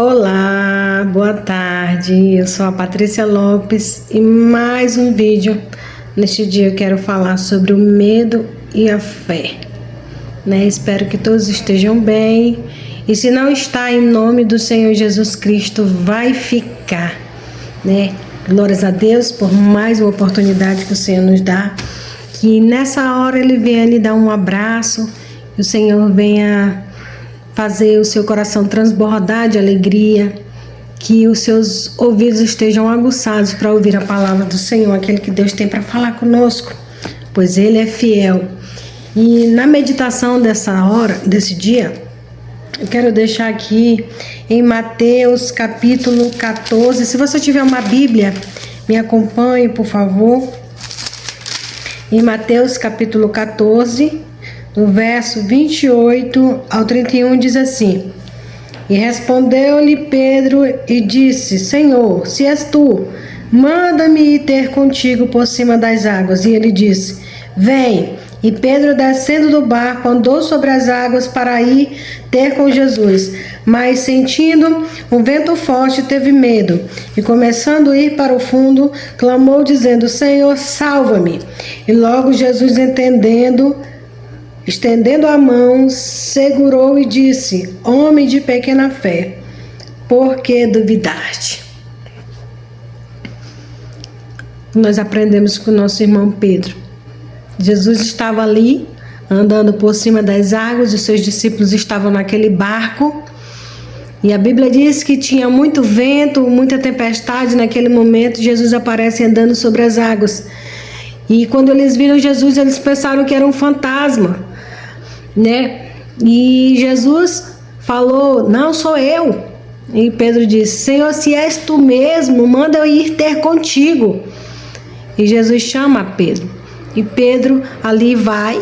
Olá, boa tarde. Eu sou a Patrícia Lopes e mais um vídeo. Neste dia eu quero falar sobre o medo e a fé, Espero que todos estejam bem. E se não está, em nome do Senhor Jesus Cristo, vai ficar, Glórias a Deus por mais uma oportunidade que o Senhor nos dá. Que nessa hora Ele venha lhe dar um abraço, que o Senhor venha fazer o seu coração transbordar de alegria, que os seus ouvidos estejam aguçados para ouvir a palavra do Senhor, aquele que Deus tem para falar conosco, pois Ele é fiel. E na meditação desse dia, eu quero deixar aqui em Mateus capítulo 14. Se você tiver uma Bíblia, me acompanhe, por favor. Em Mateus capítulo 14, no verso 28 ao 31, diz assim: E respondeu-lhe Pedro e disse: Senhor, se és tu, manda-me ir ter contigo por cima das águas. E ele disse: Vem. E Pedro, descendo do barco, andou sobre as águas para ir ter com Jesus. Mas, sentindo um vento forte, teve medo. E, começando a ir para o fundo, clamou, dizendo: Senhor, salva-me. E logo Jesus, estendendo a mão, segurou e disse: Homem de pequena fé, por que duvidaste? Nós aprendemos com o nosso irmão Pedro. Jesus estava ali, andando por cima das águas, os seus discípulos estavam naquele barco, e a Bíblia diz que tinha muito vento, muita tempestade naquele momento. Jesus aparece andando sobre as águas, e quando eles viram Jesus, eles pensaram que era um fantasma, E Jesus falou: Não sou eu. E Pedro disse: Senhor, se és tu mesmo, manda eu ir ter contigo. E Jesus chama Pedro. E Pedro ali vai,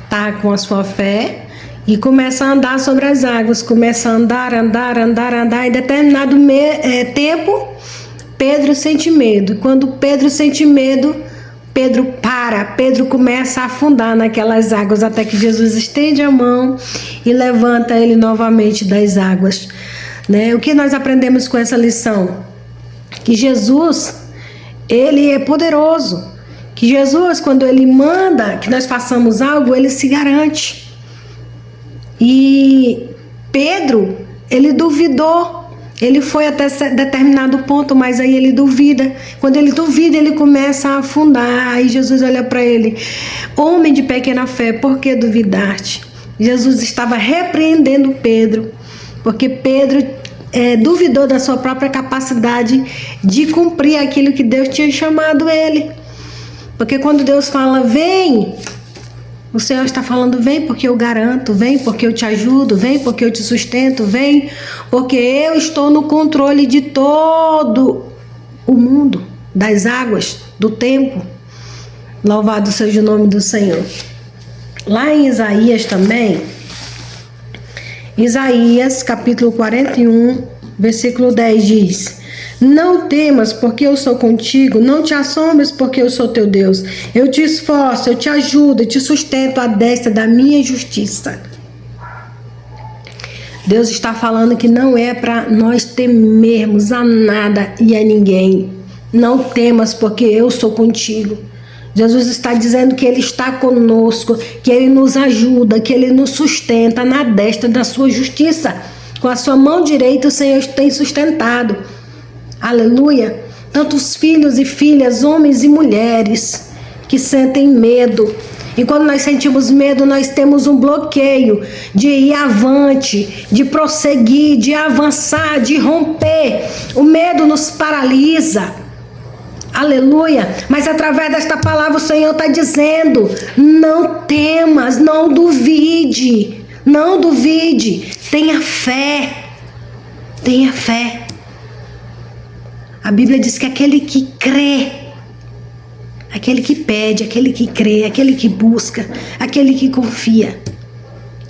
tá com a sua fé e começa a andar sobre as águas, começa a andar. Em determinado tempo, Pedro sente medo. Quando Pedro sente medo, Pedro começa a afundar naquelas águas, até que Jesus estende a mão e levanta ele novamente das águas. O que nós aprendemos com essa lição? Que Jesus, Ele é poderoso. Que Jesus, quando Ele manda que nós façamos algo, Ele se garante. E Pedro, ele duvidou. Ele foi até determinado ponto, mas aí ele duvida. Quando ele duvida, ele começa a afundar. Aí Jesus olha para ele: Homem de pequena fé, por que duvidaste? Jesus estava repreendendo Pedro, porque Pedro duvidou da sua própria capacidade de cumprir aquilo que Deus tinha chamado ele. Porque quando Deus fala: vem, o Senhor está falando: vem porque eu garanto, vem porque eu te ajudo, vem porque eu te sustento, vem porque eu estou no controle de todo o mundo, das águas, do tempo. Louvado seja o nome do Senhor. Lá em Isaías também, Isaías capítulo 41, versículo 10 diz: Não temas, porque eu sou contigo, não te assombres, porque eu sou teu Deus. Eu te esforço, eu te ajudo, eu te sustento à destra da minha justiça. Deus está falando que não é para nós temermos a nada e a ninguém. Não temas, porque eu sou contigo. Jesus está dizendo que Ele está conosco, que Ele nos ajuda, que Ele nos sustenta na destra da sua justiça. Com a sua mão direita o Senhor tem sustentado. Aleluia! Tantos filhos e filhas, homens e mulheres que sentem medo. E quando nós sentimos medo, nós temos um bloqueio de ir avante, de prosseguir, de avançar, de romper. O medo nos paralisa. Aleluia! Mas através desta palavra o Senhor está dizendo: não temas, não duvide. Não duvide. Tenha fé. Tenha fé. A Bíblia diz que aquele que crê, aquele que pede, aquele que crê, aquele que busca, aquele que confia,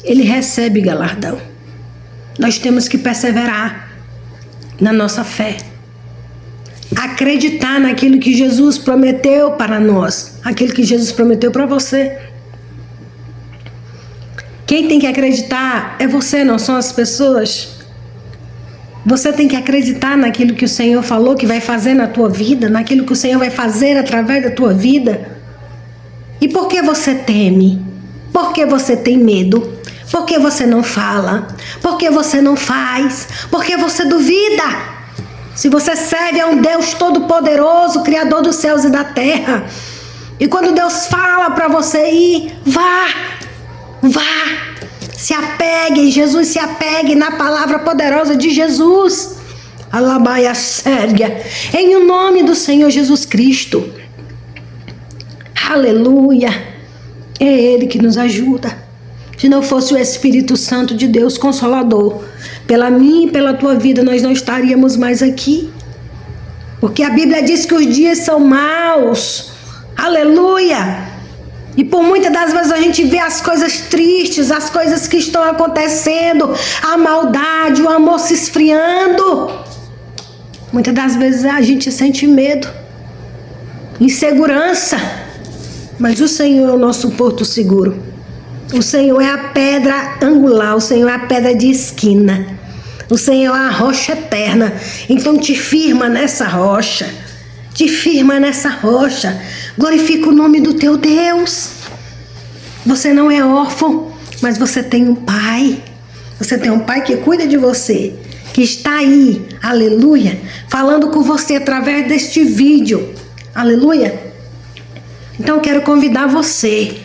ele recebe galardão. Nós temos que perseverar na nossa fé. Acreditar naquilo que Jesus prometeu para nós, aquilo que Jesus prometeu para você. Quem tem que acreditar é você, não são as pessoas. Você tem que acreditar naquilo que o Senhor falou que vai fazer na tua vida, naquilo que o Senhor vai fazer através da tua vida. E por que você teme? Por que você tem medo? Por que você não fala? Por que você não faz? Por que você duvida? Se você serve a um Deus todo-poderoso, Criador dos céus e da terra, e quando Deus fala para você ir, vá, se apegue, Jesus, se apegue na palavra poderosa de Jesus. Alabaia Sérgia, em o nome do Senhor Jesus Cristo. Aleluia, é Ele que nos ajuda. Se não fosse o Espírito Santo de Deus Consolador, pela minha e pela tua vida, nós não estaríamos mais aqui. Porque a Bíblia diz que os dias são maus. Aleluia! E por muitas das vezes a gente vê as coisas tristes, as coisas que estão acontecendo, a maldade, o amor se esfriando. Muitas das vezes a gente sente medo, insegurança. Mas o Senhor é o nosso porto seguro. O Senhor é a pedra angular, o Senhor é a pedra de esquina. O Senhor é a rocha eterna. Então te firma nessa rocha. Te firma nessa rocha. Glorifica o nome do teu Deus. Você não é órfão, mas você tem um pai. Você tem um pai que cuida de você, que está aí, aleluia, falando com você através deste vídeo. Aleluia. Então eu quero convidar você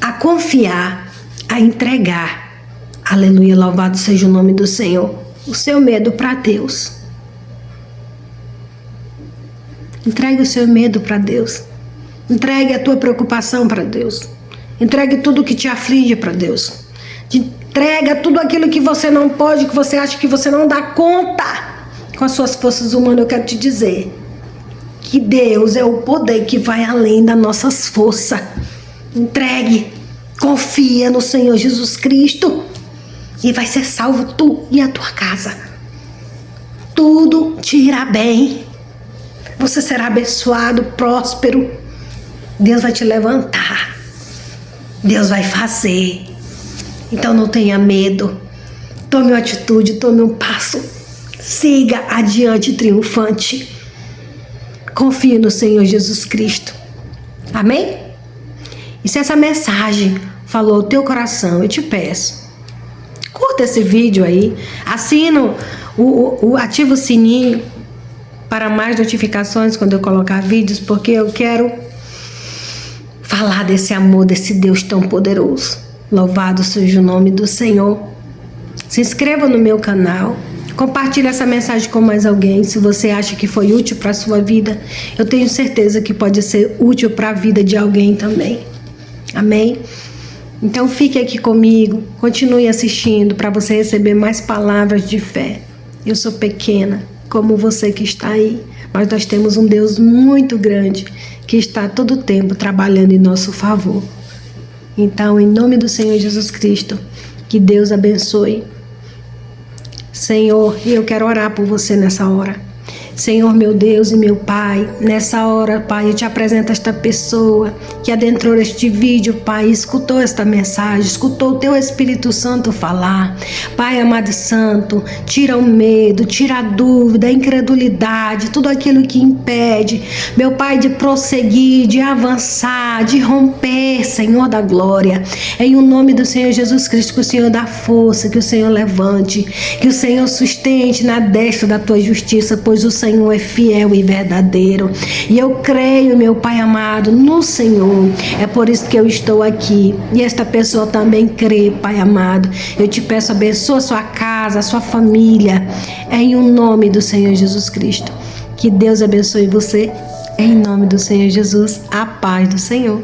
a confiar, a entregar, aleluia, louvado seja o nome do Senhor, o seu medo para Deus. Entregue o seu medo para Deus. Entregue a tua preocupação para Deus. Entregue tudo que te aflige para Deus. Entrega tudo aquilo que você não pode, que você acha que você não dá conta com as suas forças humanas. Eu quero te dizer que Deus é o poder que vai além das nossas forças. Entregue, confia no Senhor Jesus Cristo e vai ser salvo tu e a tua casa. Tudo te irá bem. Você será abençoado, próspero. Deus vai te levantar. Deus vai fazer. Então não tenha medo. Tome uma atitude, tome um passo. Siga adiante triunfante. Confie no Senhor Jesus Cristo. Amém? E se essa mensagem falou ao teu coração, eu te peço, curta esse vídeo aí, assina ativa o sininho para mais notificações quando eu colocar vídeos, porque eu quero falar desse amor, desse Deus tão poderoso. Louvado seja o nome do Senhor. Se inscreva no meu canal, compartilhe essa mensagem com mais alguém. Se você acha que foi útil para a sua vida, eu tenho certeza que pode ser útil para a vida de alguém também. Amém? Então fique aqui comigo, continue assistindo para você receber mais palavras de fé. Eu sou pequena, como você que está aí, mas nós temos um Deus muito grande que está todo o tempo trabalhando em nosso favor. Então, em nome do Senhor Jesus Cristo, que Deus abençoe. Senhor, eu quero orar por você nessa hora. Senhor, meu Deus e meu Pai, nessa hora, Pai, eu te apresento esta pessoa que adentrou este vídeo, Pai, escutou esta mensagem, escutou o Teu Espírito Santo falar. Pai amado e santo, tira o medo, tira a dúvida, a incredulidade, tudo aquilo que impede, meu Pai, de prosseguir, de avançar, de romper, Senhor da glória. Em o nome do Senhor Jesus Cristo, que o Senhor dá força, que o Senhor levante, que o Senhor sustente na destra da Tua justiça, pois o Senhor é fiel e verdadeiro. E eu creio, meu Pai amado, no Senhor. É por isso que eu estou aqui. E esta pessoa também crê, Pai amado. Eu te peço, abençoa a sua casa, a sua família. Em o nome do Senhor Jesus Cristo. Que Deus abençoe você. Em nome do Senhor Jesus. A paz do Senhor.